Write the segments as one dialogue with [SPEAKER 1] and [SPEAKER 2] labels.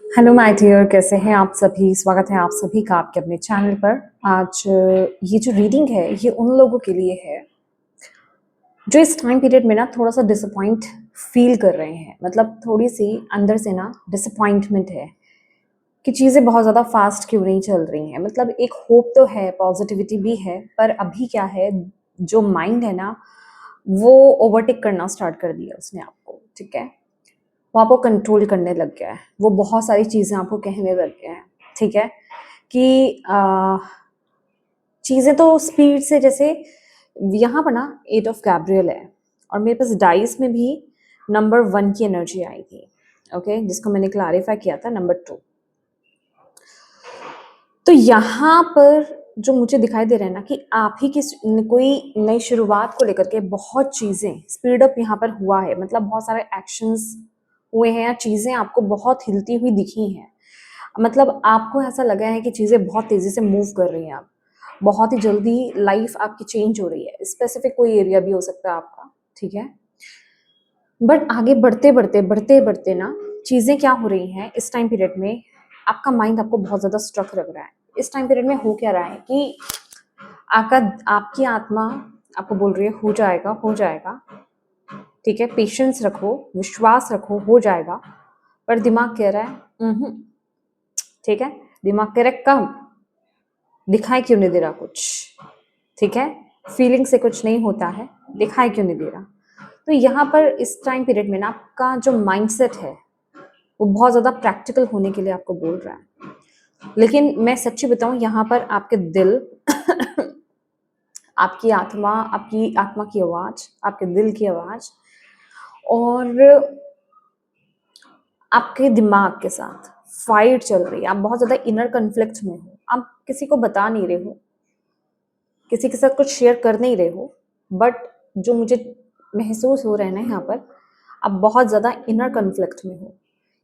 [SPEAKER 1] Hello my dear, कैसे हैं आप सभी। स्वागत है आप सभी का आपके अपने चैनल पर। आज ये जो रीडिंग है ये उन लोगों के लिए है जो इस टाइम पीरियड में ना थोड़ा सा डिसअपॉइंट फील कर रहे हैं। मतलब थोड़ी सी अंदर से ना डिसअपॉइंटमेंट है कि चीज़ें बहुत ज़्यादा फास्ट क्यों नहीं चल रही हैं। मतलब एक होप तो है, पॉजिटिविटी भी है, पर अभी क्या है, जो माइंड है ना वो ओवरटेक करना स्टार्ट कर दिया उसने आपको। ठीक है, वो आपको कंट्रोल करने लग गया है, वो बहुत सारी चीज़ें आपको कहने लग गया है। ठीक है कि चीज़ें तो स्पीड से, जैसे यहाँ पर ना 8 ऑफ गैब्रियल है और मेरे पास डाइस में भी नंबर 1 की एनर्जी आई थी। ओके, जिसको मैंने क्लैरिफाई किया था नंबर 2। तो यहाँ पर जो मुझे दिखाई दे रहा है ना कि आप ही की कोई नई शुरुआत को लेकर के बहुत चीज़ें स्पीड अप यहाँ पर हुआ है। मतलब बहुत सारे एक्शंस हुए हैं या चीज़ें आपको बहुत हिलती हुई दिखी हैं। मतलब आपको ऐसा लगा है कि चीज़ें बहुत तेज़ी से मूव कर रही हैं, आप बहुत ही जल्दी लाइफ आपकी चेंज हो रही है। स्पेसिफिक कोई एरिया भी हो सकता है आपका। ठीक है, बट आगे बढ़ते बढ़ते बढ़ते बढ़ते ना चीज़ें क्या हो रही हैं इस टाइम पीरियड में, आपका माइंड आपको बहुत ज़्यादा स्ट्रक लग रहा है। इस टाइम पीरियड में हो क्या रहा है कि आपका आपकी आत्मा आपको बोल रही है हो जाएगा हो जाएगा। ठीक है, पेशेंस रखो, विश्वास रखो, हो जाएगा। पर दिमाग कह रहा है ठीक है, दिमाग कह रहा है कम, दिखाई क्यों नहीं दे रहा कुछ। ठीक है, फीलिंग से कुछ नहीं होता है, दिखाई क्यों नहीं दे रहा। तो यहाँ पर इस टाइम पीरियड में ना आपका जो माइंडसेट है वो बहुत ज़्यादा प्रैक्टिकल होने के लिए आपको बोल रहा है। लेकिन मैं सच्ची बताऊं, यहाँ पर आपके दिल आपकी आत्मा की आवाज़, आपके दिल की आवाज़ और आपके दिमाग के साथ फाइट चल रही है। आप बहुत ज़्यादा इनर कन्फ्लिक्ट में हो, आप किसी को बता नहीं रहे हो, किसी के साथ कुछ शेयर कर नहीं रहे हो। बट जो मुझे महसूस हो रहा है ना यहाँ पर, आप बहुत ज़्यादा इनर कन्फ्लिक्ट में हो।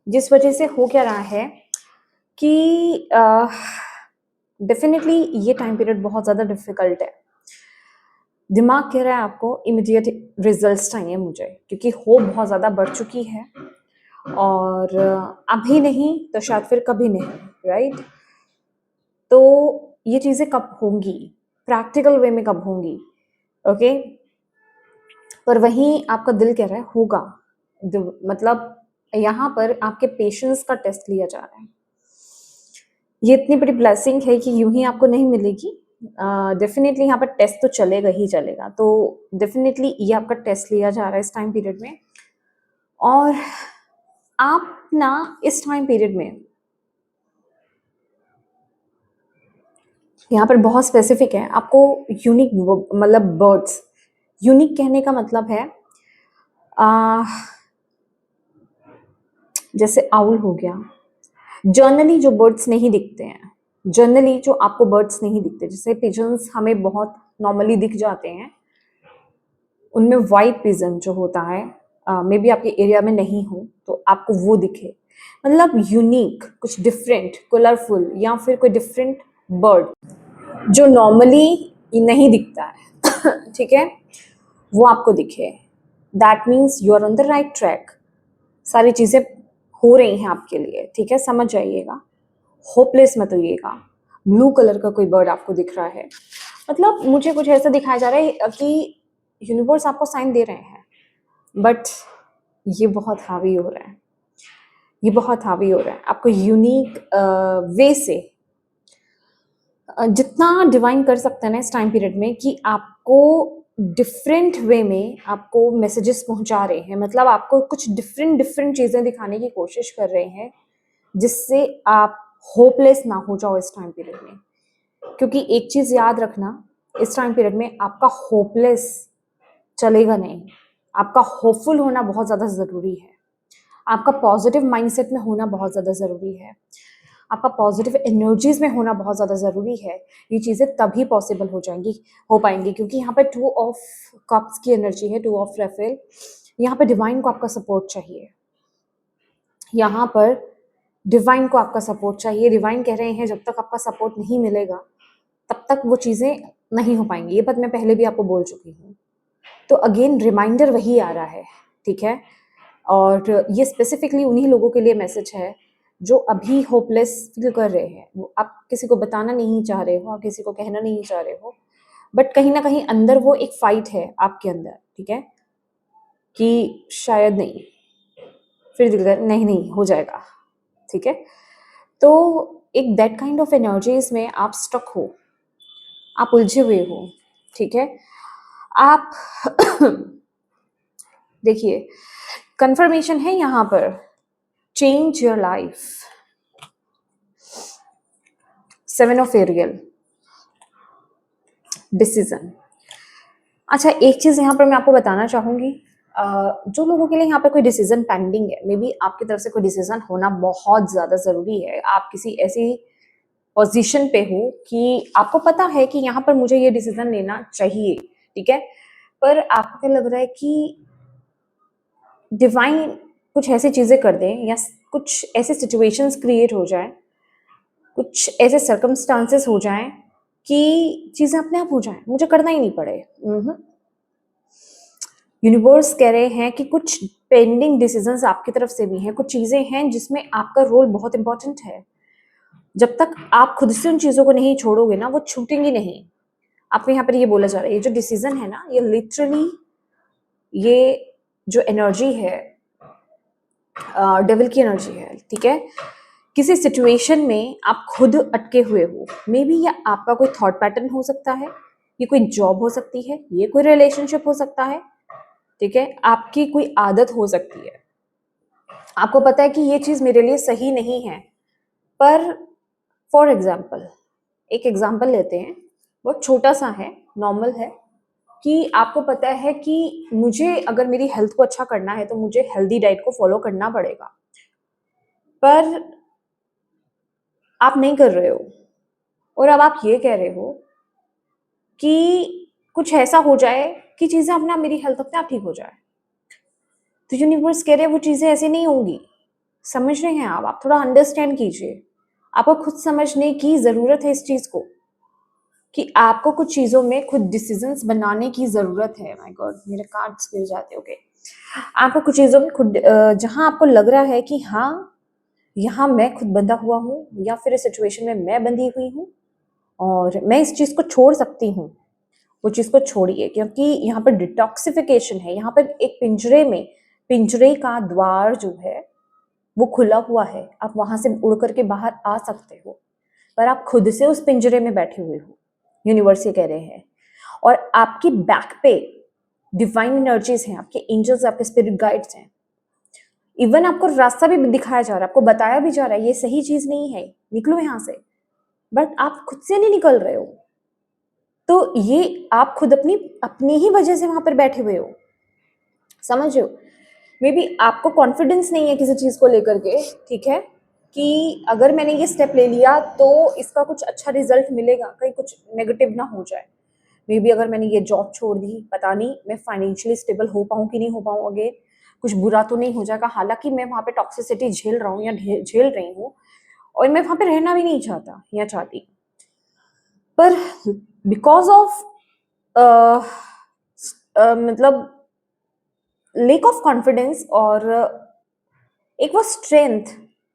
[SPEAKER 1] जिस वजह से हो क्या रहा है कि डेफिनेटली ये टाइम पीरियड बहुत ज़्यादा डिफिकल्ट है। दिमाग कह रहा है आपको इमीडिएट रिजल्ट्स चाहिए मुझे, क्योंकि होप बहुत ज़्यादा बढ़ चुकी है और अभी नहीं तो शायद फिर कभी नहीं। राइट, तो ये चीज़ें कब होंगी, प्रैक्टिकल वे में कब होंगी। ओके, पर वहीं आपका दिल कह रहा है होगा। मतलब यहाँ पर आपके पेशेंस का टेस्ट लिया जा रहा है। ये इतनी बड़ी ब्लेसिंग है कि यूं ही आपको नहीं मिलेगी। डेफिनेटली यहाँ पर टेस्ट तो चलेगा ही चलेगा। तो डेफिनेटली ये आपका टेस्ट लिया जा रहा है इस टाइम पीरियड में। और आप ना इस टाइम पीरियड में यहाँ पर बहुत स्पेसिफिक है, आपको यूनिक, मतलब बर्ड्स, यूनिक कहने का मतलब है जैसे आउल हो गया। जनरली जो बर्ड्स नहीं दिखते हैं, जनरली जो आपको बर्ड्स नहीं दिखते, जैसे पिजन्स हमें बहुत नॉर्मली दिख जाते हैं, उनमें वाइट पिजन जो होता है मे बी आपके एरिया में नहीं हो तो आपको वो दिखे। मतलब यूनिक, कुछ डिफरेंट, कलरफुल या फिर कोई डिफरेंट बर्ड जो नॉर्मली नहीं दिखता है ठीक है, वो आपको दिखे। That means you are on the right track. सारी चीज़ें हो रही हैं आपके लिए। ठीक है, समझ जाइएगा, होपलेस मत होइएगा। ब्लू कलर का कोई बर्ड आपको दिख रहा है, मतलब मुझे कुछ ऐसा दिखाया जा रहा है कि यूनिवर्स आपको साइन दे रहे हैं, बट ये बहुत हावी हो रहा है, ये बहुत हावी हो रहा है। आपको यूनिक वे से जितना डिवाइन कर सकते हैं ना इस टाइम पीरियड में, कि आपको डिफरेंट वे में आपको मैसेजेस पहुंचा रहे हैं। मतलब आपको कुछ डिफरेंट डिफरेंट चीज़ें दिखाने की कोशिश कर रहे हैं जिससे आप होपलेस ना हो जाओ इस टाइम पीरियड में। क्योंकि एक चीज़ याद रखना, इस टाइम पीरियड में आपका होपलेस चलेगा नहीं, आपका होपफुल होना बहुत ज़्यादा ज़रूरी है। आपका पॉजिटिव माइंडसेट में होना बहुत ज़्यादा ज़रूरी है, आपका पॉजिटिव एनर्जीज में होना बहुत ज़्यादा ज़रूरी है। ये चीज़ें तभी पॉसिबल हो पाएंगी क्योंकि यहाँ पर 2 ऑफ कप्स की एनर्जी है, 2 ऑफ रेफेल। यहाँ पर डिवाइन को आपका सपोर्ट चाहिए, यहाँ पर डिवाइन को आपका सपोर्ट चाहिए। डिवाइन कह रहे हैं जब तक आपका सपोर्ट नहीं मिलेगा तब तक वो चीज़ें नहीं हो पाएंगी। ये बात मैं पहले भी आपको बोल चुकी हूँ, तो अगेन रिमाइंडर वही आ रहा है। ठीक है, और ये स्पेसिफिकली उन्हीं लोगों के लिए मैसेज है जो अभी होपलेस फील कर रहे हैं, वो आप किसी को बताना नहीं चाह रहे हो, आप किसी को कहना नहीं चाह रहे हो, बट कहीं ना कहीं अंदर वो एक फाइट है आपके अंदर, ठीक है, कि शायद नहीं, फिर दिल कर नहीं नहीं हो जाएगा, ठीक है। तो एक दैट काइंड ऑफ एनर्जीज में आप स्टक हो, आप उलझे हुए हो, ठीक है। आप देखिए, कंफर्मेशन है यहाँ पर, change your life, 7 of aerial, decision. अच्छा, एक चीज यहाँ पर मैं आपको बताना चाहूंगी, जो लोगों के लिए यहाँ पर कोई डिसीजन पेंडिंग है, मे बी आपकी तरफ से कोई डिसीजन होना बहुत ज्यादा जरूरी है। आप किसी ऐसी पोजीशन पे हो कि आपको पता है कि यहाँ पर मुझे ये डिसीजन लेना चाहिए, ठीक है, पर आपको क्या लग रहा है कि डिवाइन कुछ ऐसी चीजें कर दें या कुछ ऐसे सिचुएशंस क्रिएट हो जाए, कुछ ऐसे सर्कमस्टांसेस हो जाएं कि चीजें अपने आप हो जाएं, मुझे करना ही नहीं पड़े। यूनिवर्स कह रहे हैं कि कुछ पेंडिंग डिसीजंस आपकी तरफ से भी हैं, कुछ चीजें हैं जिसमें आपका रोल बहुत इंपॉर्टेंट है। जब तक आप खुद से उन चीजों को नहीं छोड़ोगे ना, वो छूटेंगी नहीं। आपको यहाँ पर ये बोला जा रहा है, ये जो डिसीजन है ना, ये लिटरली, ये जो एनर्जी है, डेविल की एनर्जी है, ठीक है। किसी सिचुएशन में आप खुद अटके हुए हो, मे बी ये आपका कोई थॉट पैटर्न हो सकता है, ये कोई जॉब हो सकती है, ये कोई रिलेशनशिप हो सकता है, ठीक है, आपकी कोई आदत हो सकती है। आपको पता है कि ये चीज मेरे लिए सही नहीं है, पर फॉर एग्जाम्पल, एक एग्जाम्पल लेते हैं, बहुत छोटा सा है, नॉर्मल है, कि आपको पता है कि मुझे अगर मेरी हेल्थ को अच्छा करना है तो मुझे हेल्दी डाइट को फॉलो करना पड़ेगा, पर आप नहीं कर रहे हो, और अब आप ये कह रहे हो कि कुछ ऐसा हो जाए कि चीजें अपने आप, मेरी हेल्थ अपने आप ठीक हो जाए। तो यूनिवर्स कह रहे हैं वो चीजें ऐसी नहीं होंगी। समझ रहे हैं आप थोड़ा अंडरस्टैंड कीजिए। आपको खुद समझने की जरूरत है इस चीज को, कि आपको कुछ चीजों में खुद डिसीजंस बनाने की जरूरत है। माय गॉड, मेरे कार्ड्स गिर जाते, ओके। आपको कुछ चीजों में खुद, जहां आपको लग रहा है कि हाँ, यहाँ मैं खुद बंधा हुआ हूँ, या फिर इस सिचुएशन में मैं बंधी हुई हूँ और मैं इस चीज को छोड़ सकती हूँ, वो चीज को छोड़िए, क्योंकि यहाँ पर डिटॉक्सिफिकेशन है। यहाँ पर एक पिंजरे में, पिंजरे का द्वार जो है वो खुला हुआ है, आप वहां से उड़ करके बाहर आ सकते हो, पर आप खुद से उस पिंजरे में बैठे हुए हो, यूनिवर्स ये कह रहे हैं। और आपकी बैक पे डिवाइन एनर्जीज हैं, आपके एंजल्स, आपके स्पिरिट गाइड्स हैं। इवन आपको रास्ता भी दिखाया जा रहा है, आपको बताया भी जा रहा है ये सही चीज नहीं है, निकलो यहां से, बट आप खुद से नहीं निकल रहे हो। तो ये आप खुद अपनी अपनी ही वजह से वहां पर बैठे हुए हो, समझ रहे हो। मे बी आपको कॉन्फिडेंस नहीं है किसी चीज को लेकर के, ठीक है, कि अगर मैंने ये स्टेप ले लिया तो इसका कुछ अच्छा रिजल्ट मिलेगा, कहीं कुछ नेगेटिव ना हो जाए। मे बी अगर मैंने ये जॉब छोड़ दी, पता नहीं मैं फाइनेंशियली स्टेबल हो पाऊँ कि नहीं हो पाऊँ, अगेन कुछ बुरा तो नहीं हो जाएगा। हालांकि मैं वहां पे टॉक्सिसिटी झेल रहा हूँ या झेल रही हूँ, और मैं वहां पे रहना भी नहीं चाहता या चाहती, पर बिकॉज ऑफ मतलब लेक ऑफ कॉन्फिडेंस, और एक वो स्ट्रेंथ,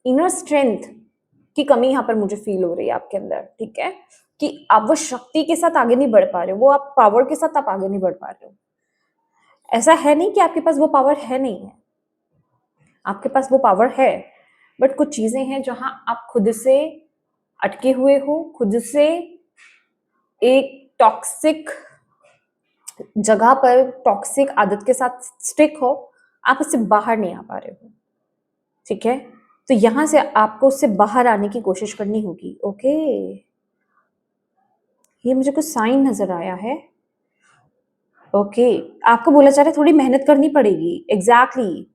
[SPEAKER 1] इनर स्ट्रेंथ की कमी यहाँ पर मुझे फील हो रही है आपके अंदर, ठीक है, कि आप वो शक्ति के साथ आगे नहीं बढ़ पा रहे हो, वो आप पावर के साथ आप आगे नहीं बढ़ पा रहे हो। ऐसा है नहीं कि आपके पास वो पावर है नहीं है, आपके पास वो पावर है, बट कुछ चीजें हैं जहां आप खुद से अटके हुए हो, खुद से एक टॉक्सिक जगह पर, टॉक्सिक आदत के साथ स्टिक हो, आप उससे बाहर नहीं आ पा रहे हो, ठीक है। तो यहां से आपको उससे बाहर आने की कोशिश करनी होगी, ओके। ये मुझे कुछ साइन नजर आया है, ओके। आपको बोला जा रहा है थोड़ी मेहनत करनी पड़ेगी, एग्जैक्टली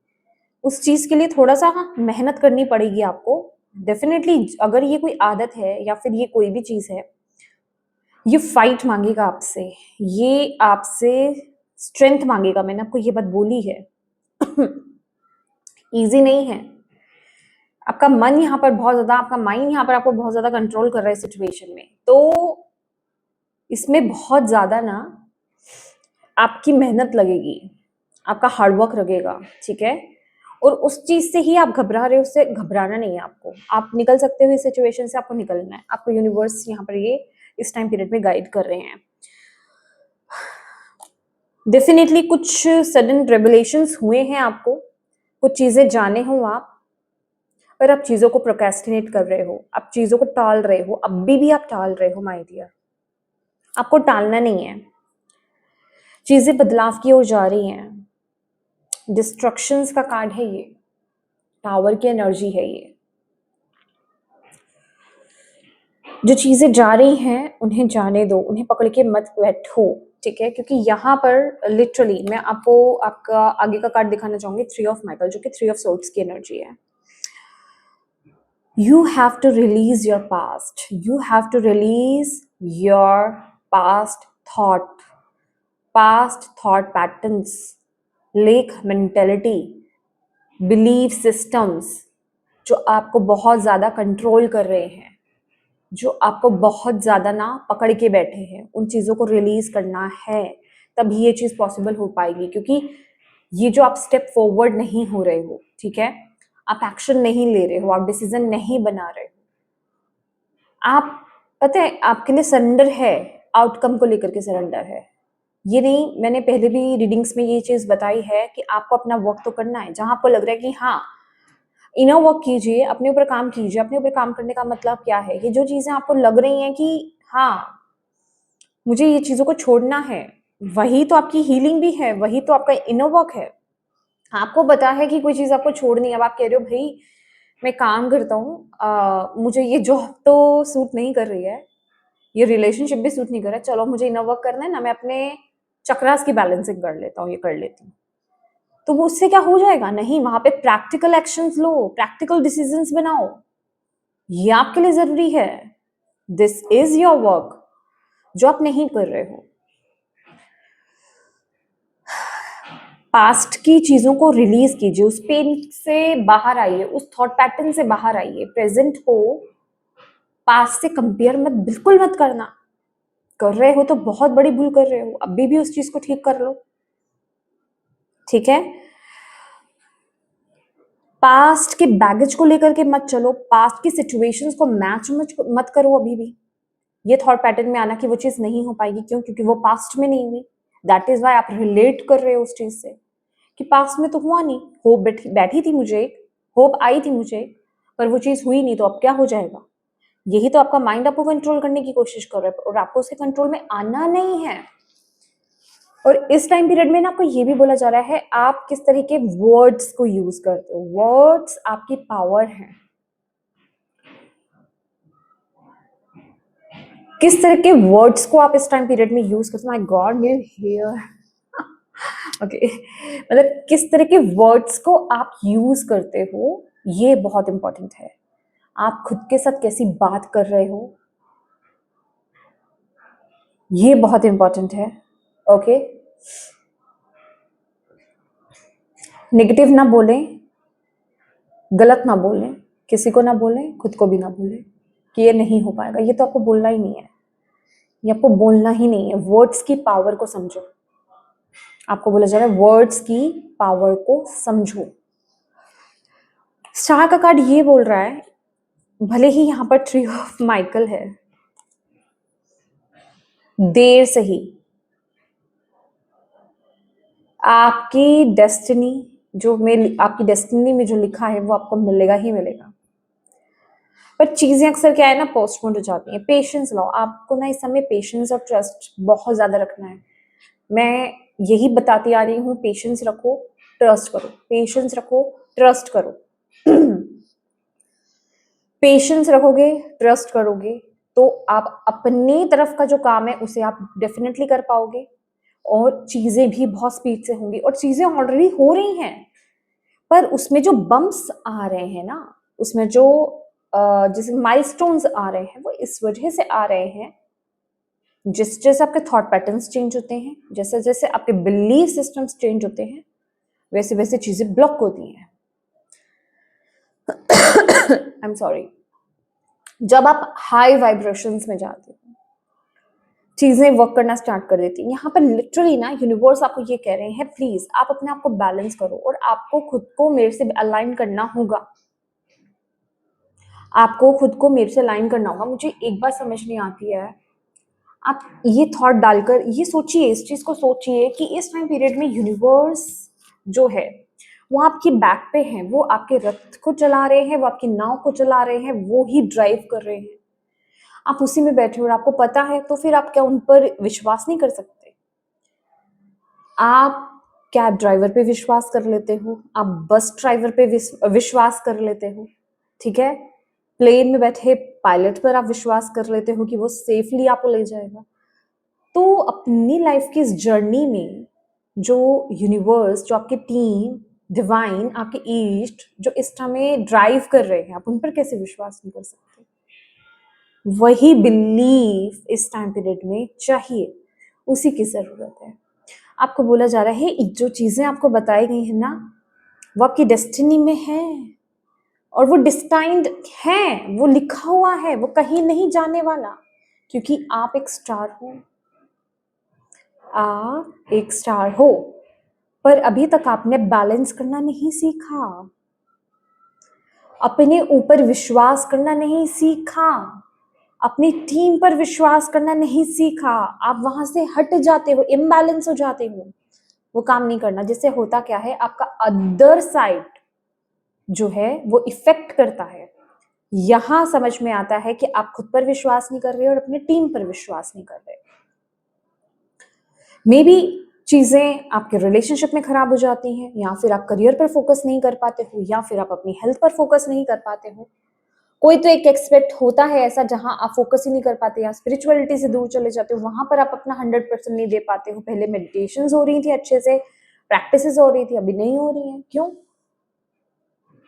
[SPEAKER 1] उस चीज के लिए थोड़ा सा मेहनत करनी पड़ेगी आपको, डेफिनेटली। अगर ये कोई आदत है या फिर ये कोई भी चीज है, ये फाइट मांगेगा आपसे, ये आपसे स्ट्रेंथ मांगेगा, मैंने आपको ये बात बोली है। इजी नहीं है। आपका मन यहाँ पर बहुत ज्यादा, आपका माइंड यहाँ पर आपको बहुत ज्यादा कंट्रोल कर रहा है सिचुएशन में, तो इसमें बहुत ज्यादा ना आपकी मेहनत लगेगी, आपका हार्डवर्क लगेगा, ठीक है। और उस चीज से ही आप घबरा रहे हो, उससे घबराना नहीं है आपको। आप निकल सकते हो इस सिचुएशन से, आपको निकलना है। आपको यूनिवर्स यहाँ पर ये इस टाइम पीरियड में गाइड कर रहे हैं। डेफिनेटली कुछ सडन रेवलेशंस हुए हैं आपको, कुछ चीजें जाने हो आप, पर आप चीजों को प्रोक्रेस्टिनेट कर रहे हो, आप चीजों को टाल रहे हो, अभी भी आप टाल रहे हो माय डियर। आपको टालना नहीं है, चीजें बदलाव की ओर जा रही हैं। डिस्ट्रक्शंस का कार्ड है ये, टावर की एनर्जी है ये। जो चीजें जा रही हैं उन्हें जाने दो, उन्हें पकड़ के मत बैठो, ठीक है? क्योंकि यहाँ पर लिटरली मैं आपको आपका आगे का कार्ड दिखाना चाहूंगी, 3 ऑफ माइकल, जो कि 3 ऑफ सोर्ड्स की एनर्जी है। You have to release your past. You have to release your past thought patterns, lake mentality, belief systems, जो आपको बहुत ज़्यादा कंट्रोल कर रहे हैं, जो आपको बहुत ज़्यादा ना पकड़ के बैठे हैं, उन चीज़ों को रिलीज करना है, तभी ये चीज़ पॉसिबल हो पाएगी। क्योंकि ये जो आप स्टेप फॉरवर्ड नहीं हो रहे हो, ठीक है, आप एक्शन नहीं ले रहे हो, आप डिसीजन नहीं बना रहे हो, आप पता है आपके लिए सरेंडर है, आउटकम को लेकर के सरेंडर है। ये नहीं, मैंने पहले भी रीडिंग्स में ये चीज़ बताई है कि आपको अपना वर्क तो करना है। जहाँ आपको लग रहा है कि हाँ, इनर वर्क कीजिए, अपने ऊपर काम कीजिए। अपने ऊपर काम करने का मतलब क्या है? ये जो चीज़ें आपको लग रही हैं कि हाँ, मुझे ये चीज़ों को छोड़ना है, वही तो आपकी हीलिंग भी है, वही तो आपका इनर वर्क है। आपको पता है कि कोई चीज़ आपको छोड़नी है, अब आप कह रहे हो भाई मैं काम करता हूँ, मुझे ये जॉब तो सूट नहीं कर रही है, ये रिलेशनशिप भी सूट नहीं कर रहा है, चलो मुझे इनर वर्क करना है ना, मैं अपने चक्रास की बैलेंसिंग कर लेता हूँ, ये कर लेती हूँ। तो वो उससे क्या हो जाएगा? नहीं, वहां पे प्रैक्टिकल एक्शंस लो, प्रैक्टिकल डिसीजंस बनाओ, ये आपके लिए जरूरी है। दिस इज योर वर्क जो आप नहीं कर रहे हो। पास्ट की चीजों को रिलीज कीजिए, उस पेन से बाहर आइए, उस थॉट पैटर्न से बाहर आइए। प्रेजेंट को पास्ट से कंपेयर मत, बिल्कुल मत करना। कर रहे हो तो बहुत बड़ी भूल कर रहे हो, अभी भी उस चीज को ठीक कर लो, ठीक है? पास्ट के बैगेज को लेकर के मत चलो, पास्ट की सिचुएशंस को मैच मत करो अभी भी। ये थॉट पैटर्न में आना कि वो चीज नहीं हो पाएगी, क्यों? क्योंकि वो पास्ट में नहीं हुई। दैट इज वाई आप रिलेट कर रहे हो उस चीज से कि पास्ट में तो हुआ नहीं, होप बैठी थी मुझे, होप आई थी मुझे, पर वो चीज हुई नहीं, तो अब क्या हो जाएगा? यही तो आपका माइंड आपको कंट्रोल करने की कोशिश कर रहा है, और आपको उसके कंट्रोल में आना नहीं है। और इस टाइम पीरियड में ना आपको ये भी बोला जा रहा है, आप किस तरह के वर्ड्स को यूज करते हो। वर्ड्स आपकी पावर है। किस तरह के वर्ड्स को आप इस टाइम पीरियड में यूज करते हो। माय गॉड, मेरे हेयर ओके, मतलब किस तरह के वर्ड्स को आप यूज करते हो, ये बहुत इंपॉर्टेंट है। आप खुद के साथ कैसी बात कर रहे हो, ये बहुत इंपॉर्टेंट है। ओके, नेगेटिव ना बोलें, गलत ना बोलें, किसी को ना बोलें, खुद को भी ना बोलें कि ये नहीं हो पाएगा। ये तो आपको बोलना ही नहीं है, ये आपको बोलना ही नहीं है। वर्ड्स की पावर को समझो। आपको बोला जा रहा है वर्ड्स की पावर को समझो। स्टार का कार्ड ये बोल रहा है, भले ही यहाँ पर 3 ऑफ माइकल है, देर से ही आपकी डेस्टिनी आपकी डेस्टिनी में जो लिखा है वो आपको मिलेगा ही मिलेगा। पर चीजें अक्सर क्या है ना, पोस्टपोन हो जाती हैं। पेशेंस लो, आपको ना इस समय पेशेंस और ट्रस्ट बहुत ज्यादा रखना है। मैं यही बताती आ रही हूँ, पेशेंस रखो, ट्रस्ट करो, पेशेंस रखो, ट्रस्ट करो। पेशेंस रखोगे, ट्रस्ट करोगे, तो आप अपनी तरफ का जो काम है उसे आप डेफिनेटली कर पाओगे, और चीजें भी बहुत स्पीड से होंगी, और चीजें ऑलरेडी हो रही हैं। पर उसमें जो बम्प्स आ रहे हैं ना, उसमें जो जैसे माइलस्टोन्स आ रहे हैं, वो इस वजह से आ रहे हैं, जिस जैसे आपके थॉट पैटर्न्स चेंज होते हैं, जैसे जैसे आपके बिलीफ सिस्टम्स चेंज होते हैं, वैसे वैसे चीजें ब्लॉक होती हैं। I am sorry. जब आप हाई वाइब्रेशंस में जाते हो, चीजें वर्क करना स्टार्ट कर देती हैं। यहाँ पर लिटरली ना यूनिवर्स आपको ये कह रहे हैं, प्लीज आप अपने आप को बैलेंस करो और आपको खुद को मेरे से अलाइन करना होगा। आपको खुद को मेरे से अलाइन करना होगा। मुझे एक बात समझ नहीं आती है, आप ये थॉट डालकर ये सोचिए, इस चीज को सोचिए कि इस टाइम पीरियड में यूनिवर्स जो है वो आपकी बैक पे है, वो आपके रथ को चला रहे हैं, वो आपकी नाव को चला रहे हैं, वो ही ड्राइव कर रहे हैं। आप उसी में बैठे हो और आपको पता है, तो फिर आप क्या उन पर विश्वास नहीं कर सकते? आप कैब ड्राइवर पे विश्वास कर लेते हो, आप बस ड्राइवर पे विश्वास कर लेते हो, ठीक है? प्लेन में बैठे पायलट पर आप विश्वास कर लेते हो कि वो सेफली आपको ले जाएगा। तो अपनी लाइफ की इस जर्नी में जो यूनिवर्स, जो आपकी टीम, डिवाइन, आपके ईस्ट जो इस समय ड्राइव कर रहे हैं, आप उन पर कैसे विश्वास नहीं कर सकते? वही बिलीफ इस टाइम पीरियड में चाहिए, उसी की जरूरत है। आपको बोला जा रहा है जो चीजें आपको बताई गई है ना, वो आपकी डेस्टिनी में है और वो डिस्टाइंड है, वो लिखा हुआ है, वो कहीं नहीं जाने वाला, क्योंकि आप एक स्टार हो। आप एक स्टार हो, पर अभी तक आपने बैलेंस करना नहीं सीखा, अपने ऊपर विश्वास करना नहीं सीखा, अपनी टीम पर विश्वास करना नहीं सीखा। आप वहां से हट जाते हो, इम्बैलेंस हो जाते हो, वो काम नहीं करना। जिससे होता क्या है, आपका अदर साइड जो है वो इफेक्ट करता है। यहां समझ में आता है कि आप खुद पर विश्वास नहीं कर रहे और अपनी टीम पर विश्वास नहीं कर रहे। मे बी चीजें आपके रिलेशनशिप में खराब हो जाती हैं, या फिर आप करियर पर फोकस नहीं कर पाते हो, या फिर आप अपनी हेल्थ पर फोकस नहीं कर पाते हो। कोई तो एक एक्सपेक्ट होता है ऐसा जहां आप फोकस ही नहीं कर पाते, या स्पिरिचुअलिटी से दूर चले जाते हो, वहां पर आप अपना 100% नहीं दे पाते हो। पहले मेडिटेशंस हो रही थी अच्छे से, प्रैक्टिसेस हो रही थी, अभी नहीं हो रही हैं। क्यों?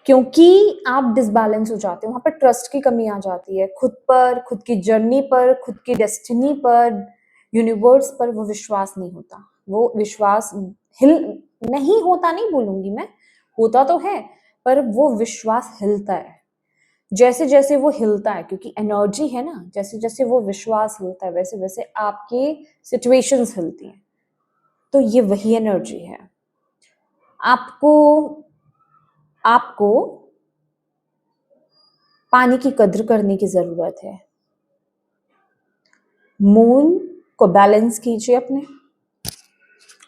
[SPEAKER 1] क्योंकि आप डिसबैलेंस हो जाते हो, वहां पर ट्रस्ट की कमी आ जाती है, खुद पर, खुद की जर्नी पर, खुद की डेस्टिनी पर, यूनिवर्स पर वो विश्वास नहीं होता। वो विश्वास हिल नहीं होता, नहीं बोलूंगी मैं, होता तो है, पर वो विश्वास हिलता है। जैसे जैसे वो हिलता है, क्योंकि एनर्जी है ना, जैसे जैसे वो विश्वास हिलता है, वैसे वैसे आपकी सिचुएशंस हिलती हैं। तो ये वही एनर्जी है। आपको आपको पानी की कद्र करने की जरूरत है। मून को बैलेंस कीजिए, अपने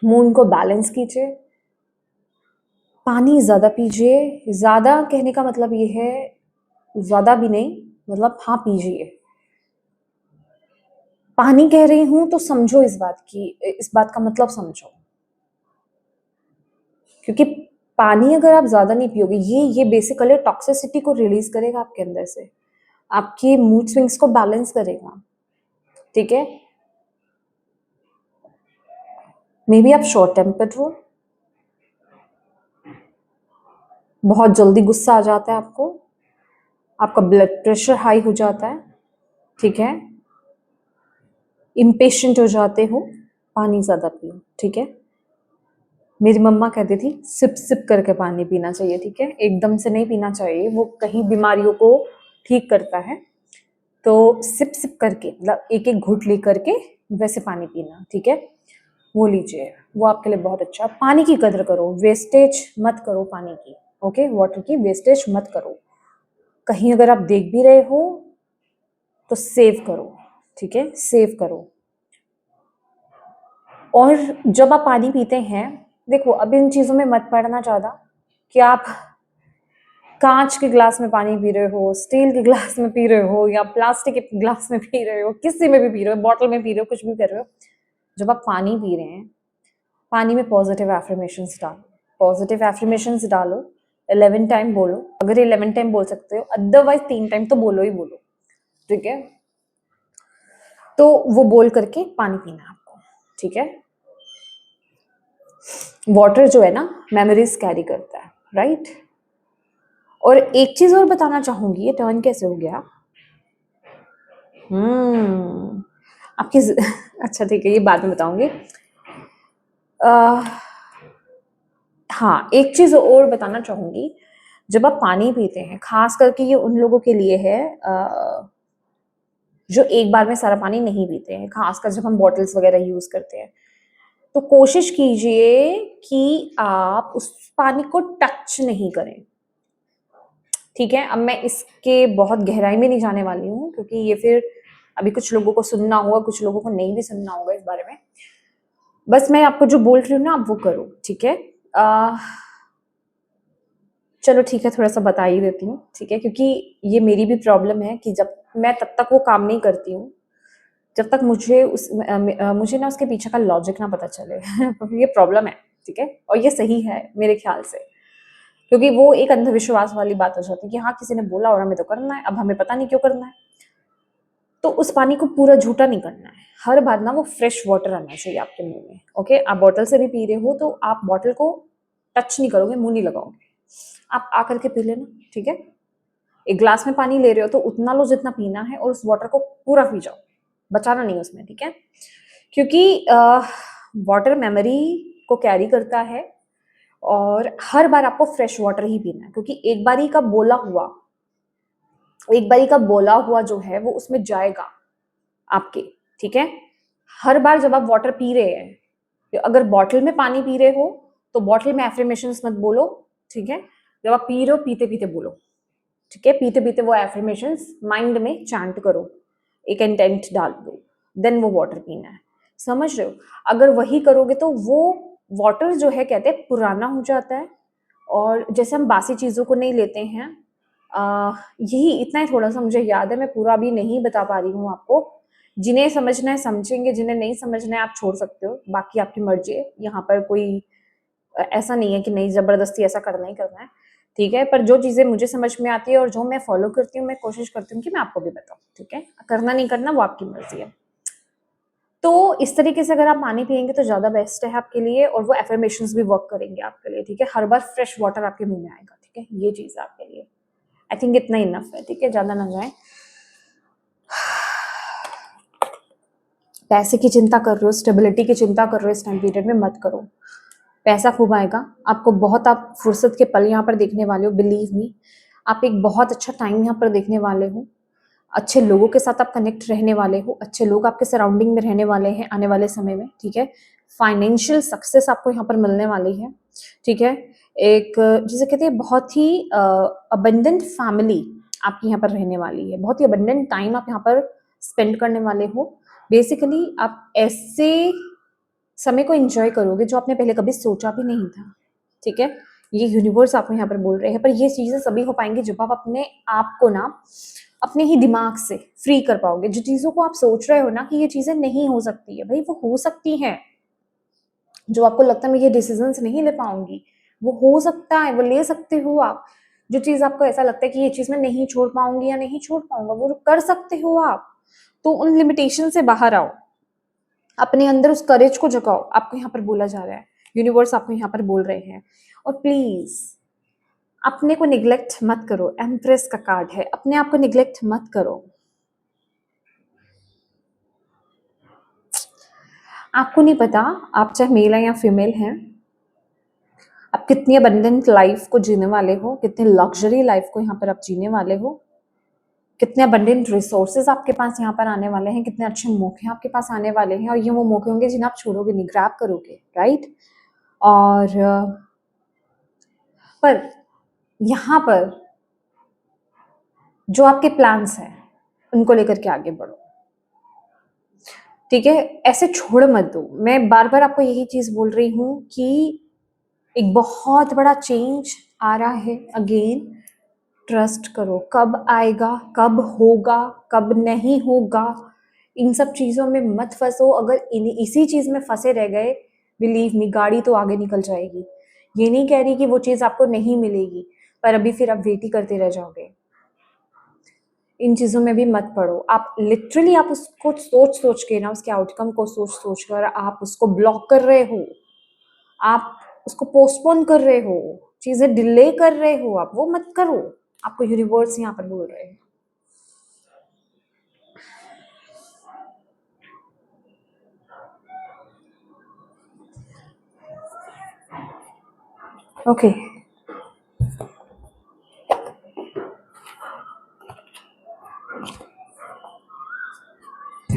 [SPEAKER 1] मून को बैलेंस कीजिए, पानी ज्यादा पीजिए। ज्यादा कहने का मतलब ये है, ज्यादा भी नहीं, मतलब हाँ पीजिए। पानी कह रही हूं तो समझो इस बात की, इस बात का मतलब समझो, क्योंकि पानी अगर आप ज्यादा नहीं पियोगे, ये बेसिकली टॉक्सिसिटी को रिलीज करेगा आपके अंदर से, आपके मूड स्विंग्स को बैलेंस करेगा, ठीक है? मे बी आप शॉर्ट टेम्पर्ड हो, बहुत जल्दी गुस्सा आ जाता है आपको, आपका ब्लड प्रेशर हाई हो जाता है, ठीक है? इम्पेशेंट हो जाते हो, पानी ज्यादा पियो, ठीक है? मेरी मम्मा कहती थी सिप सिप करके पानी पीना चाहिए, ठीक है? एकदम से नहीं पीना चाहिए, वो कहीं बीमारियों को ठीक करता है। तो सिप सिप करके, मतलब एक एक घूंट ले करके वैसे पानी पीना, ठीक है? वो लीजिए, वो आपके लिए बहुत अच्छा। पानी की कदर करो, वेस्टेज मत करो पानी की, ओके? वाटर की वेस्टेज मत करो। कहीं अगर आप देख भी रहे हो तो सेव करो, ठीक है? सेव करो। और जब आप पानी पीते हैं, देखो अब इन चीजों में मत पड़ना ज्यादा कि आप कांच के ग्लास में पानी पी रहे हो, स्टील के ग्लास में पी रहे हो, या प्लास्टिक के ग्लास में पी रहे हो, किसी में भी पी रहे हो, बॉटल में पी रहे हो, कुछ भी कर रहे हो। जब आप पानी पी रहे हैं, पानी में पॉजिटिव एफर्मेशंस डालो, पॉजिटिव एफर्मेशंस डालो, 11 टाइम बोलो, अगर 11 टाइम बोल सकते हो, अदरवाइज 3 टाइम तो बोलो ही बोलो, ठीक है? तो वो बोल करके पानी पीना है आपको, ठीक है? वाटर जो है ना, मेमोरीज कैरी करता है, राइट? और एक चीज और बताना चाहूंगी, ये टर्न कैसे हो गया? आपकी अच्छा ठीक है, ये बाद में बताऊंगी। हाँ, एक चीज और बताना चाहूंगी, जब आप पानी पीते हैं, खास करके ये उन लोगों के लिए है जो एक बार में सारा पानी नहीं पीते हैं, खासकर जब हम बॉटल्स वगैरह यूज करते हैं। तो कोशिश कीजिए कि आप उस पानी को टच नहीं करें, ठीक है। अब मैं इसके बहुत गहराई में नहीं जाने वाली हूँ, क्योंकि ये फिर अभी कुछ लोगों को सुनना होगा, कुछ लोगों को नहीं भी सुनना होगा इस बारे में। बस मैं आपको जो बोल रही हूँ ना, आप वो करो, ठीक है। चलो ठीक है, थोड़ा सा बता ही देती हूँ, ठीक है, क्योंकि ये मेरी भी प्रॉब्लम है कि जब मैं तब तक वो काम नहीं करती हूँ जब तक मुझे ना उसके पीछे का लॉजिक ना पता चले। ये प्रॉब्लम है, ठीक है, और ये सही है मेरे ख्याल से, क्योंकि वो एक अंधविश्वास वाली बात हो जाती है कि हाँ किसी ने बोला और हमें तो करना है, अब हमें पता नहीं क्यों करना है। तो उस पानी को पूरा झूठा नहीं करना है, हर बार ना वो फ्रेश वाटर आना चाहिए आपके मुंह में, ओके। आप बॉटल से भी पी रहे हो तो आप बॉटल को टच नहीं करोगे, मुंह नहीं लगाओगे, आप आ करके पी लेना, ठीक है। एक ग्लास में पानी ले रहे हो तो उतना लो जितना पीना है, और उस वाटर को पूरा पी जाओ, बचाना नहीं उसमें, ठीक है। क्योंकि वाटर मेमोरी को कैरी करता है, और हर बार आपको फ्रेश वाटर ही पीना है, क्योंकि एक बारी का बोला हुआ जो है वो उसमें जाएगा आपके, ठीक है। हर बार जब आप वाटर पी रहे हैं, तो अगर बॉटल में पानी पी रहे हो तो बॉटल में एफर्मेशंस मत बोलो, ठीक है। जब आप पी रहे हो पीते पीते बोलो, ठीक है। पीते पीते वो एफर्मेशंस माइंड में चैंट करो, एक इंटेंट डाल दो, देन वो वाटर पीना है, समझ रहे हो। अगर वही करोगे तो वो वाटर जो है, कहते हैं, पुराना हो जाता है, और जैसे हम बासी चीज़ों को नहीं लेते हैं, यही इतना ही थोड़ा सा मुझे याद है, मैं पूरा अभी नहीं बता पा रही हूँ आपको। जिन्हें समझना है समझेंगे, जिन्हें नहीं समझना है आप छोड़ सकते हो, बाकी आपकी मर्जी है। यहाँ पर कोई ऐसा नहीं है कि नहीं जबरदस्ती ऐसा करना ही करना है, ठीक है। पर जो चीज़ें मुझे समझ में आती है और जो मैं फॉलो करती हूँ, मैं कोशिश करती हूँ कि मैं आपको भी बताऊँ, ठीक है। करना नहीं करना वो आपकी मर्जी है। तो इस तरीके से अगर आप पानी पियेंगे तो ज़्यादा बेस्ट है आपके लिए, और वो एफर्मेशंस भी वर्क करेंगे आपके लिए, ठीक है। हर बार फ्रेश वाटर आपके मुंह में आएगा, ठीक है, ये चीज़ है आपके लिए। आई थिंक इतना इनफ है, ठीक है, ज़्यादा ना जाए। पैसे की चिंता कर रहे हो, स्टेबिलिटी की चिंता कर रहे हो, इस टाइम पीरियड में मत करो। पैसा खूब आएगा आपको, बहुत आप फुर्सत के पल यहाँ पर देखने वाले हो, बिलीव मी। आप एक बहुत अच्छा टाइम यहाँ पर देखने वाले हो, अच्छे लोगों के साथ आप कनेक्ट रहने वाले हो, अच्छे लोग आपके सराउंडिंग में रहने वाले हैं आने वाले समय में, ठीक है। फाइनेंशियल सक्सेस आपको यहाँ पर मिलने वाली है, ठीक है। एक जिसे कहते हैं बहुत ही अबंडेंट फैमिली आपकी यहाँ पर रहने वाली है, बहुत ही अबंडेंट टाइम आप यहाँ पर स्पेंड करने वाले हो। बेसिकली आप ऐसे समय को एंजॉय करोगे जो आपने पहले कभी सोचा भी नहीं था, ठीक है। ये यूनिवर्स आपको यहाँ पर बोल रहे हैं, पर ये चीजें सभी हो पाएंगी जब आप अपने आप को ना अपने ही दिमाग से फ्री कर पाओगे। जो चीजों को आप सोच रहे हो ना कि ये चीजें नहीं हो सकती है, भाई वो हो सकती हैं। जो आपको लगता है मैं ये डिसीजंस नहीं ले पाऊंगी, वो हो सकता है, वो ले सकते हो आप। जो चीज आपको ऐसा लगता है कि ये चीज मैं नहीं छोड़ पाऊंगी या नहीं छोड़ पाऊंगा, वो कर सकते हो आप। तो उन लिमिटेशन से बाहर आओ, अपने अंदर उस करेज को जगाओ, आपको यहाँ पर बोला जा रहा है, यूनिवर्स आपको यहाँ पर बोल रहे हैं। और प्लीज अपने को निग्लेक्ट मत करो, एम्प्रेस का कार्ड है, अपने आप को निग्लेक्ट मत करो। आपको नहीं पता, आप चाहे मेल है या फीमेल हैं, आप कितनी अबंडेंट लाइफ को जीने वाले हो, कितनी लग्जरी लाइफ को यहाँ पर आप जीने वाले हो, कितने अबंडेंट रिसोर्सेज आपके पास यहाँ पर आने वाले हैं, कितने अच्छे मौके आपके पास आने वाले हैं, और ये वो मौके होंगे जिन्हें आप छोड़ोगे नहीं, ग्रैब करोगे, राइट। और पर यहाँ पर जो आपके प्लान्स हैं उनको लेकर के आगे बढ़ो, ठीक है। ऐसे छोड़ मत दो। मैं बार बार आपको यही चीज बोल रही हूँ कि एक बहुत बड़ा चेंज आ रहा है अगेन। ट्रस्ट करो, कब आएगा, कब होगा, कब नहीं होगा, इन सब चीज़ों में मत फंसो। अगर इसी चीज़ में फंसे रह गए, बिलीव मी, गाड़ी तो आगे निकल जाएगी। ये नहीं कह रही कि वो चीज़ आपको नहीं मिलेगी, पर अभी फिर आप वेट ही करते रह जाओगे। इन चीज़ों में भी मत पड़ो। आप लिटरली आप उसको सोच सोच के ना, उसके आउटकम को सोच सोच कर आप उसको ब्लॉक कर रहे हो, आप उसको पोस्टपोन कर रहे हो, चीज़ें डिले कर रहे हो। आप वो मत करो, आपको यूनिवर्स यहाँ पर बोल रहे हैं। Okay,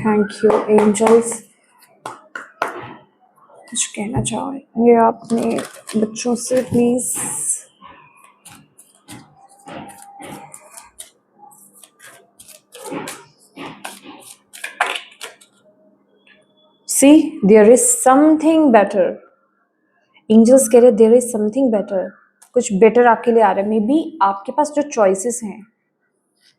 [SPEAKER 1] thank you angels. कुछ कहना चाहोगे आप अपने बच्चों से please? See there is something better. Angels कह रहे देयर इज समथिंग बेटर, कुछ बेटर आपके लिए आ रहा है। मे बी आपके पास जो चॉइसेस हैं,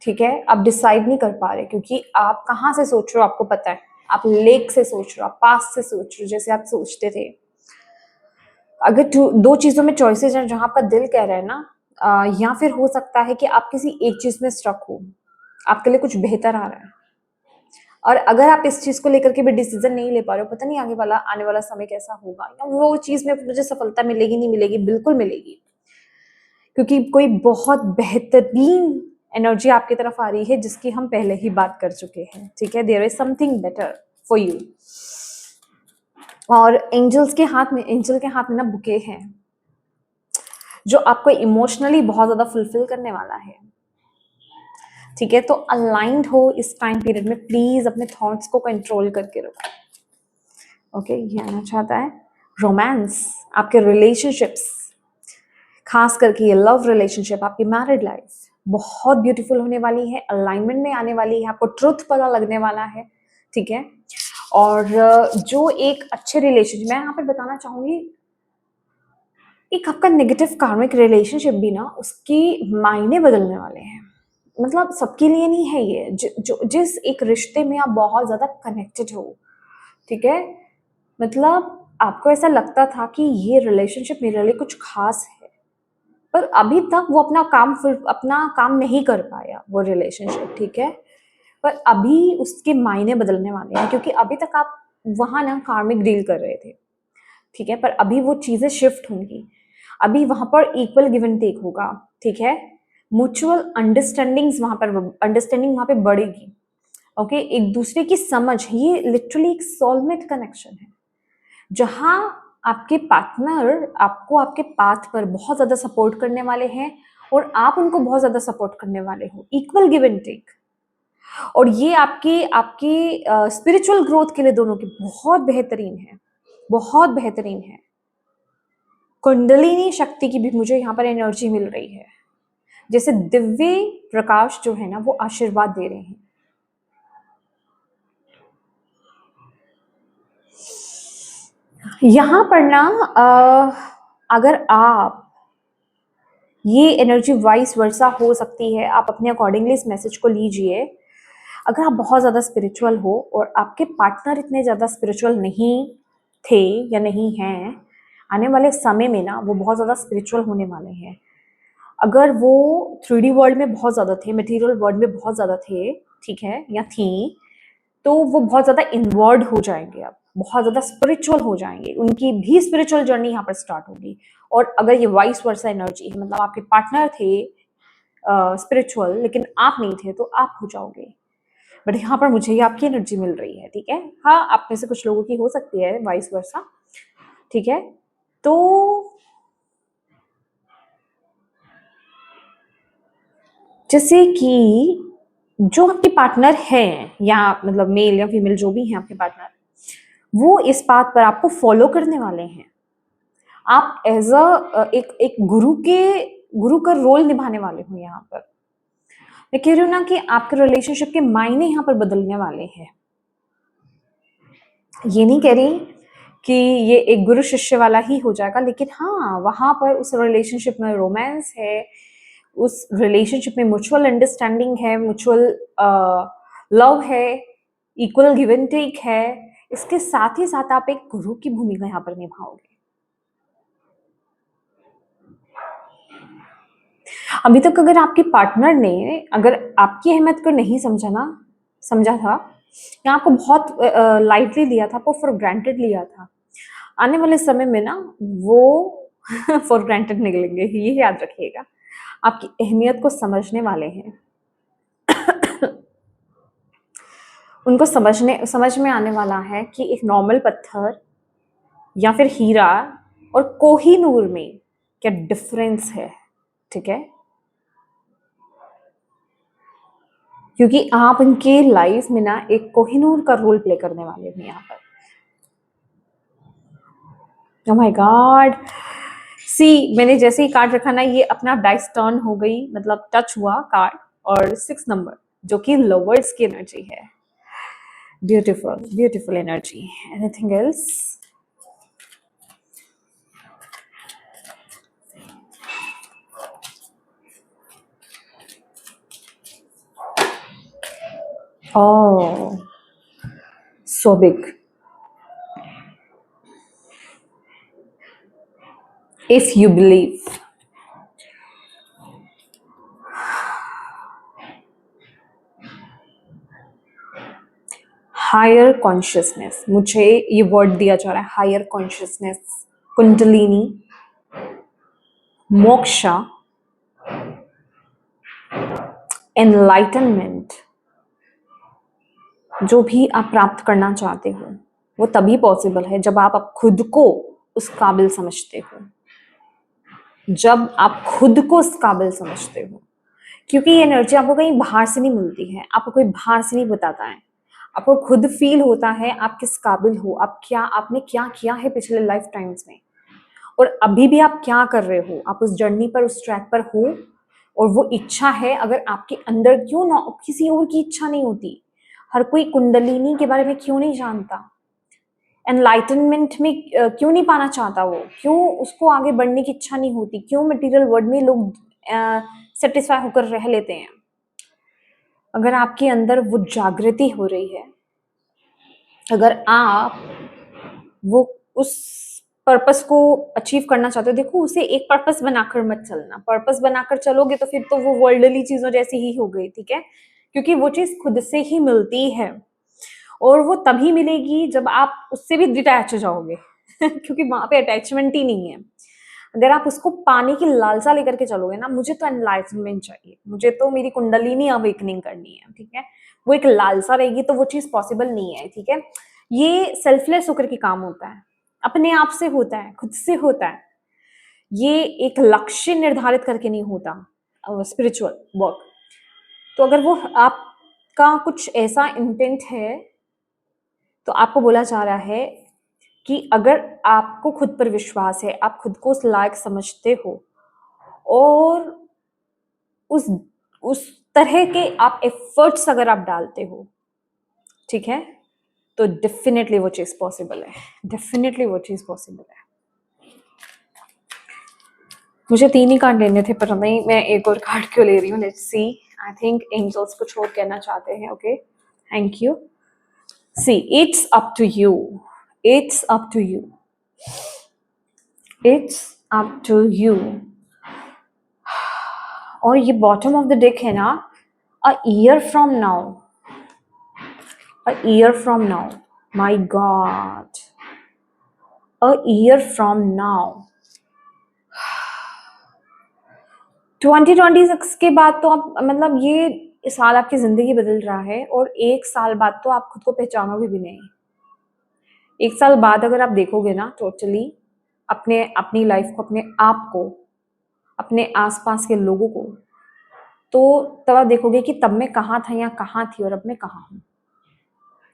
[SPEAKER 1] ठीक है, आप डिसाइड नहीं कर पा रहे क्योंकि आप कहाँ से सोच रहे हो आपको पता है। आप लेक से सोच रहे हो, आप पास से सोच रहे हो जैसे आप सोचते थे। अगर दो चीजों में चॉइसेस हैं जहां आपका दिल कह रहा है ना, या फिर हो सकता है कि आप किसी एक चीज में स्ट्रक हो, आपके लिए कुछ बेहतर आ रहा है। और अगर आप इस चीज को लेकर के भी डिसीजन नहीं ले पा रहे हो, पता नहीं आने वाला समय कैसा होगा, या वो चीज में मुझे सफलता मिलेगी नहीं मिलेगी, बिल्कुल मिलेगी, क्योंकि कोई बहुत बेहतरीन एनर्जी आपकी तरफ आ रही है जिसकी हम पहले ही बात कर चुके हैं। ठीक है, there is something better for you. और एंजल के हाथ में ना बुके हैं जो आपको इमोशनली बहुत ज्यादा फुलफिल करने वाला है। ठीक है, तो अलाइंड हो इस टाइम पीरियड में, प्लीज अपने थॉट्स को कंट्रोल करके रखो। ओके, ये आना चाहता है रोमांस, आपके रिलेशनशिप्स, खास करके ये लव रिलेशनशिप, आपकी मैरिड लाइफ बहुत ब्यूटीफुल होने वाली है, अलाइनमेंट में आने वाली है, आपको ट्रुथ पता लगने वाला है। ठीक है, और जो एक अच्छे रिलेशनशिप, मैं यहाँ पे बताना चाहूंगी, एक आपका नेगेटिव कार्मिक रिलेशनशिप भी ना उसके मायने बदलने वाले हैं। मतलब सबके लिए नहीं है ये, जिस एक रिश्ते में आप बहुत ज्यादा कनेक्टेड हो, ठीक है, मतलब आपको ऐसा लगता था कि ये रिलेशनशिप मेरे लिए कुछ खास है, पर अभी तक वो अपना काम नहीं कर पाया वो रिलेशनशिप। ठीक है, पर अभी उसके मायने बदलने वाले हैं, क्योंकि अभी तक आप वहां ना कार्मिक डील कर रहे थे। ठीक है, पर अभी वो चीजें शिफ्ट होंगी, अभी वहां पर इक्वल गिव एंड टेक होगा। ठीक है, म्यूचुअल अंडरस्टैंडिंग वहां पे बढ़ेगी। ओके, एक दूसरे की समझ, ये लिटरली एक सोलमेट कनेक्शन है, जहां आपके पार्टनर आपको आपके पाथ पर बहुत ज्यादा सपोर्ट करने वाले हैं और आप उनको बहुत ज्यादा सपोर्ट करने वाले हो, इक्वल गिव एंड टेक। और ये आपकी आपकी स्पिरिचुअल ग्रोथ के लिए दोनों की बहुत बेहतरीन है, बहुत बेहतरीन है। कुंडलिनी शक्ति की भी मुझे यहाँ पर एनर्जी मिल रही है, जैसे दिव्य प्रकाश जो है ना वो आशीर्वाद दे रहे हैं। यहाँ पर ना अगर आप ये एनर्जी वाइस वर्सा हो सकती है, आप अपने अकॉर्डिंगली इस मैसेज को लीजिए। अगर आप बहुत ज़्यादा स्पिरिचुअल हो और आपके पार्टनर इतने ज़्यादा स्पिरिचुअल नहीं थे या नहीं हैं, आने वाले समय में ना वो बहुत ज़्यादा स्पिरिचुअल होने वाले हैं। अगर वो 3D वर्ल्ड में बहुत ज़्यादा थे, मटेरियल वर्ल्ड में बहुत ज़्यादा थे, ठीक है, या थी, तो वो बहुत ज़्यादा इन्वॉल्व हो जाएंगे, अब बहुत ज़्यादा स्पिरिचुअल हो जाएंगे, उनकी भी स्पिरिचुअल जर्नी यहाँ पर स्टार्ट होगी। और अगर ये वाइस वर्सा एनर्जी है, मतलब आपके पार्टनर थे स्पिरिचुअल लेकिन आप नहीं थे, तो आप हो जाओगे। बट यहाँ पर मुझे ये आपकी एनर्जी मिल रही है। ठीक है, हाँ, आप में से कुछ लोगों की हो सकती है वाइस वर्सा। ठीक है, तो जैसे कि जो आपके पार्टनर हैं, या मतलब मेल या फीमेल जो भी हैं आपके पार्टनर, वो इस बात पर आपको फॉलो करने वाले हैं। आप एज अ एक गुरु का रोल निभाने वाले हो यहाँ पर। मैं कह रही हूँ ना कि आपके रिलेशनशिप के मायने यहाँ पर बदलने वाले हैं। ये नहीं कह रही कि ये एक गुरु शिष्य वाला ही हो जाएगा, लेकिन हाँ, वहां पर उस रिलेशनशिप में रोमांस है, उस रिलेशनशिप में म्यूचुअल अंडरस्टैंडिंग है, म्यूचुअल लव है, इक्वल गिव एंड टेक है। इसके साथ ही साथ आप एक गुरु की भूमिका यहाँ पर निभाओगे। अभी तक अगर आपके पार्टनर ने अगर आपकी अहमियत को नहीं समझा था, या आपको बहुत लाइटली लिया था, आपको फॉर ग्रांटेड लिया था, आने वाले समय में ना वो फॉर ग्रांटेड निकलेंगे, ये याद रखिएगा। आपकी अहमियत को समझने वाले हैं, उनको समझ में आने वाला है कि एक नॉर्मल पत्थर या फिर हीरा और कोहिनूर में क्या डिफरेंस है। ठीक है, क्योंकि आप उनके लाइफ में ना एक कोहिनूर का रोल प्ले करने वाले हो यहाँ पर। ओह माय गॉड, सी मैंने जैसे ही कार्ड रखा ना, ये अपना डाइस टर्न हो गई, मतलब टच हुआ कार्ड, और 6 नंबर जो कि लवर्स की एनर्जी है। Beautiful beautiful energy. Anything else? Oh, so big. If you believe. Higher consciousness, मुझे ये वर्ड दिया जा रहा है, higher consciousness, kundalini, moksha, enlightenment. जो भी आप प्राप्त करना चाहते हो वो तभी पॉसिबल है जब आप खुद को उस काबिल समझते हो, जब आप खुद को उस काबिल समझते हो। क्योंकि ये एनर्जी आपको कहीं बाहर से नहीं मिलती है, आपको कोई बाहर से नहीं बताता है, आपको खुद फील होता है आप किस काबिल हो, आप क्या, आपने क्या किया है पिछले लाइफ टाइम्स में, और अभी भी आप क्या कर रहे हो, आप उस जर्नी पर, उस ट्रैक पर हो। और वो इच्छा है अगर आपके अंदर, क्यों ना किसी और की इच्छा नहीं होती, हर कोई कुंडलिनी के बारे में क्यों नहीं जानता, एनलाइटनमेंट में क्यों नहीं पाना चाहता, वो क्यों उसको आगे बढ़ने की इच्छा नहीं होती, क्यों मटेरियल वर्ल्ड में लोग सेटिस्फाई होकर रह लेते हैं। अगर आपके अंदर वो जागृति हो रही है, अगर आप वो उस पर्पस को अचीव करना चाहते हो, देखो उसे एक पर्पस बनाकर मत चलना, पर्पस बनाकर चलोगे तो फिर तो वो वर्ल्डली चीजों जैसी ही हो गई, ठीक है, क्योंकि वो चीज खुद से ही मिलती है, और वो तभी मिलेगी जब आप उससे भी डिटैच हो जाओगे क्योंकि वहां पे अटैचमेंट ही नहीं है। अगर आप उसको पाने की लालसा लेकर के चलोगे ना, मुझे तो एनलाइटनमेंट चाहिए, मुझे तो मेरी कुंडलिनी अवेकनिंग करनी है, ठीक है, वो एक लालसा रहेगी तो वो चीज पॉसिबल नहीं है, ठीक है। ये सेल्फलेस होकर के काम होता है, अपने आप से होता है, खुद से होता है, ये एक लक्ष्य निर्धारित करके नहीं होता स्पिरिचुअल वर्क। तो अगर वो आपका कुछ ऐसा इंटेंट है, तो आपको बोला जा रहा है कि अगर आपको खुद पर विश्वास है, आप खुद को उस लायक समझते हो, और उस उस तरह के आप एफर्ट्स अगर आप डालते हो, ठीक है, तो डेफिनेटली वो चीज पॉसिबल है, डेफिनेटली वो चीज पॉसिबल है। मुझे 3 ही कार्ड लेने थे, पर नहीं, मैं एक और कार्ड क्यों ले रही हूँ, let's see. I think angels कुछ और कहना चाहते हैं। Okay, thank you. See, it's up to you, it's up to you, it's up to you. और ये बॉटम ऑफ द डेक है ना, a year from now, a year from now, my god, a year from now. 2026 के बाद तो आप, मतलब ये साल आपकी जिंदगी बदल रहा है, और 1 साल बाद तो आप खुद को पहचानोगे भी नहीं। 1 साल बाद अगर आप देखोगे ना टोटली अपने, अपनी लाइफ को, अपने आप को, अपने आसपास के लोगों को, तो तब आप देखोगे कि तब मैं कहाँ था या कहाँ थी और अब मैं कहाँ हूँ।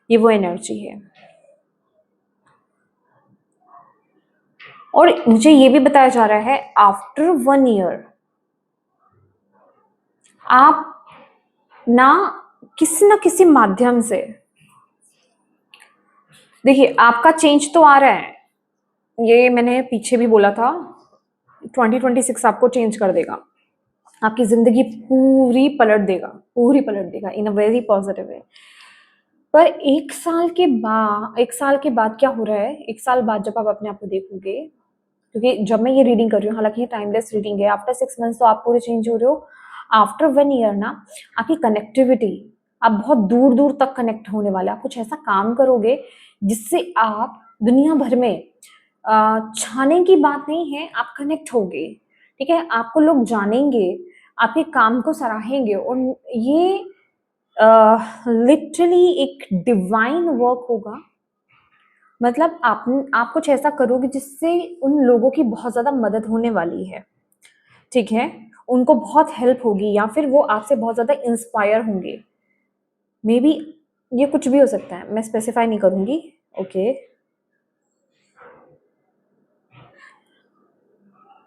[SPEAKER 1] ये वो एनर्जी है। और मुझे ये भी बताया जा रहा है आफ्टर 1 ईयर आप ना किसी माध्यम से, देखिए आपका चेंज तो आ रहा है, ये मैंने पीछे भी बोला था, 2026 आपको चेंज कर देगा, आपकी जिंदगी पूरी पलट देगा, पूरी पलट देगा इन अ वेरी पॉजिटिव वे। पर 1 साल के बाद क्या हो रहा है, 1 साल बाद जब आप अपने आप को देखोगे, क्योंकि जब मैं ये रीडिंग कर रही हूँ, हालांकि ये टाइमलेस रीडिंग है, आफ्टर 6 मंथ्स तो आप पूरे चेंज हो रहे हो, आफ्टर 1 ईयर ना आपकी कनेक्टिविटी, आप बहुत दूर दूर तक कनेक्ट होने वाले, आप कुछ ऐसा काम करोगे जिससे आप दुनिया भर में, छाने की बात नहीं है, आप कनेक्ट होगे, ठीक है, आपको लोग जानेंगे, आपके काम को सराहेंगे, और ये लिटरली एक डिवाइन वर्क होगा। मतलब आप कुछ ऐसा करोगे जिससे उन लोगों की बहुत ज्यादा मदद होने वाली है, ठीक है, उनको बहुत हेल्प होगी, या फिर वो आपसे बहुत ज्यादा इंस्पायर होंगे, मे बी ये कुछ भी हो सकता है, मैं स्पेसिफाई नहीं करूंगी। ओके,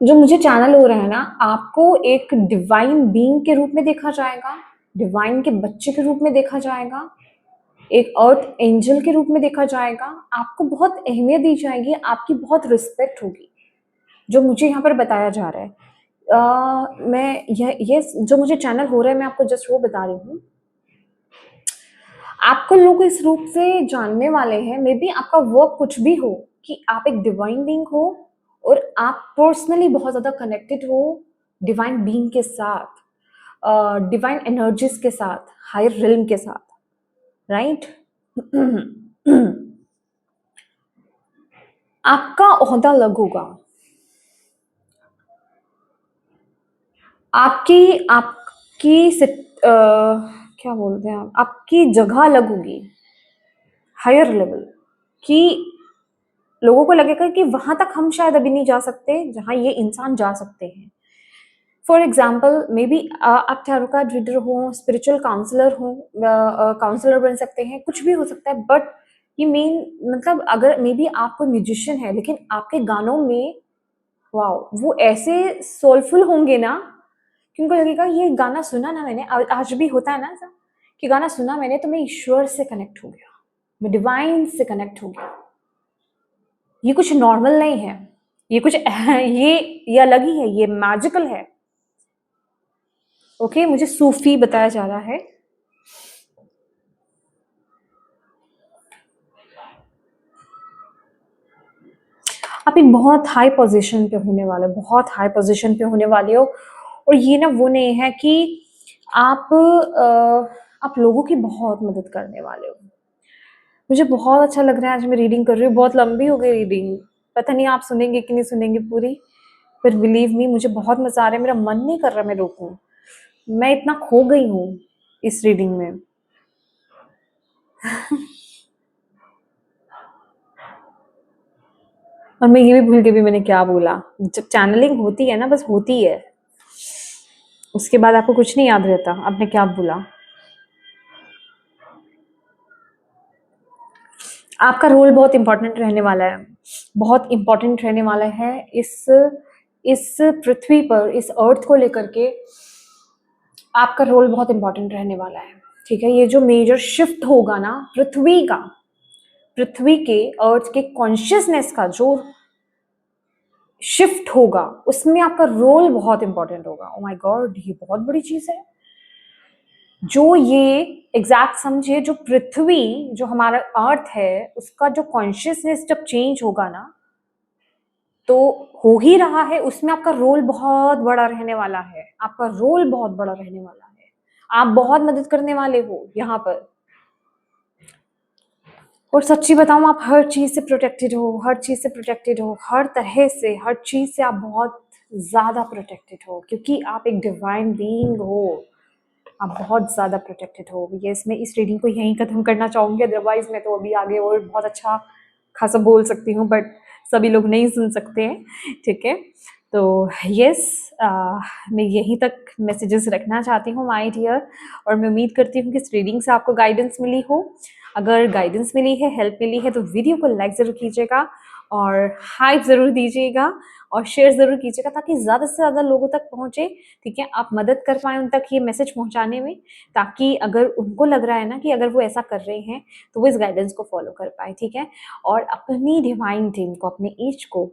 [SPEAKER 1] जो मुझे चैनल हो रहा है ना, आपको एक डिवाइन बीइंग के रूप में देखा जाएगा, डिवाइन के बच्चे के रूप में देखा जाएगा, एक अर्थ एंजल के रूप में देखा जाएगा, आपको बहुत अहमियत दी जाएगी, आपकी बहुत रिस्पेक्ट होगी, जो मुझे यहाँ पर बताया जा रहा है। मैं ये जो मुझे चैनल हो रहा है, मैं आपको जस्ट वो बता रही हूँ। आपको लोग इस रूप से जानने वाले हैं, मे बी आपका वर्क कुछ भी हो, कि आप एक डिवाइन बीइंग हो और आप पर्सनली बहुत ज़्यादा कनेक्टेड हो डिवाइन बीइंग के साथ, डिवाइन एनर्जीज के साथ, हायर रिल्म के साथ, राइट? आपका ओहदा अलग होगा, आपकी क्या बोलते हैं आप, आपकी जगह अलग होगी, हायर लेवल की। लोगों को लगेगा कि वहां तक हम शायद अभी नहीं जा सकते जहां ये इंसान जा सकते हैं। फॉर एग्जाम्पल, मे बी आप टैरो कार्ड रीडर हो, स्पिरिचुअल काउंसलर हो, काउंसलर बन सकते हैं, कुछ भी हो सकता है। बट ये मेन मतलब, अगर मे बी आप कोई म्यूजिशियन है लेकिन आपके गानों में वाओ, वो ऐसे सोलफुल होंगे ना कि उनको लगेगा ये गाना सुना ना मैंने, आज भी होता है ना ऐसा कि गाना सुना मैंने तो मैं ईश्वर से कनेक्ट हो गया, मैं डिवाइन से कनेक्ट हो गया। ये कुछ नॉर्मल नहीं है, ये कुछ ये अलग ही है, ये मैजिकल है। ओके, मुझे सूफी बताया जा रहा है। आप एक बहुत हाई पोजीशन पे होने वाले, बहुत हाई पोजीशन पे होने वाले हो। और ये ना वो नहीं है कि आप लोगों की बहुत मदद करने वाले हो। मुझे बहुत अच्छा लग रहा है, आज मैं रीडिंग कर रही हूँ, बहुत लंबी हो गई रीडिंग, पता नहीं आप सुनेंगे कि नहीं सुनेंगे पूरी, पर बिलीव मी मुझे बहुत मजा आ रहा है, मेरा मन नहीं कर रहा मैं रोकूं, मैं इतना खो गई हूँ इस रीडिंग में। और मैं ये भी भूल गई भी मैंने क्या बोला। जब चैनलिंग होती है ना, बस होती है, उसके बाद आपको कुछ नहीं याद रहता आपने क्या बोला। आपका रोल बहुत इंपॉर्टेंट रहने वाला है, बहुत इंपॉर्टेंट रहने वाला है इस पृथ्वी पर, इस अर्थ को लेकर के आपका रोल बहुत इंपॉर्टेंट रहने वाला है। ठीक है, ये जो मेजर शिफ्ट होगा ना पृथ्वी का, पृथ्वी के अर्थ के कॉन्शियसनेस का जो शिफ्ट होगा, उसमें आपका रोल बहुत इंपॉर्टेंट होगा। ओ माय गॉड, ये बहुत बड़ी चीज है। जो ये एग्जैक्ट समझिए, जो पृथ्वी, जो हमारा अर्थ है, उसका जो कॉन्शियसनेस जब चेंज होगा ना, तो हो ही रहा है, उसमें आपका रोल बहुत बड़ा रहने वाला है, आपका रोल बहुत बड़ा रहने वाला है, आप बहुत मदद करने वाले हो यहाँ पर। और सच्ची बताऊं, आप हर चीज से प्रोटेक्टेड हो, हर चीज से प्रोटेक्टेड हो, हर तरह से, हर चीज से आप बहुत ज्यादा प्रोटेक्टेड हो, क्योंकि आप एक डिवाइन बीइंग हो, आप बहुत ज़्यादा प्रोटेक्टेड हो। यस, मैं इस रीडिंग को यहीं खत्म करना चाहूँगी, अदरवाइज मैं तो अभी आगे और बहुत अच्छा खासा बोल सकती हूँ, बट सभी लोग नहीं सुन सकते हैं। ठीक है, तो यस, मैं यहीं तक मैसेजेस रखना चाहती हूँ माय डियर, और मैं उम्मीद करती हूँ कि इस रीडिंग से आपको गाइडेंस मिली हो। अगर गाइडेंस मिली है, हेल्प मिली है, तो वीडियो को लाइक ज़रूर कीजिएगा और हाइप ज़रूर दीजिएगा और शेयर ज़रूर कीजिएगा, ताकि ज़्यादा से ज़्यादा लोगों तक पहुँचे। ठीक है, आप मदद कर पाएँ उन तक ये मैसेज पहुँचाने में, ताकि अगर उनको लग रहा है ना कि अगर वो ऐसा कर रहे हैं तो वो इस गाइडेंस को फॉलो कर पाए। ठीक है, और अपनी डिवाइन टीम को, अपने एज को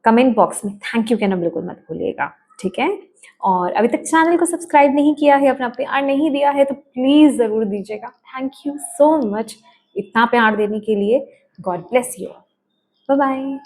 [SPEAKER 1] कमेंट बॉक्स में थैंक यू कहना बिल्कुल मत भूलिएगा। ठीक है, और अभी तक चैनल को सब्सक्राइब नहीं किया है, अपना प्यार नहीं दिया है, तो प्लीज़ ज़रूर दीजिएगा। थैंक यू सो मच इतना प्यार देने के लिए। God bless you. Bye bye.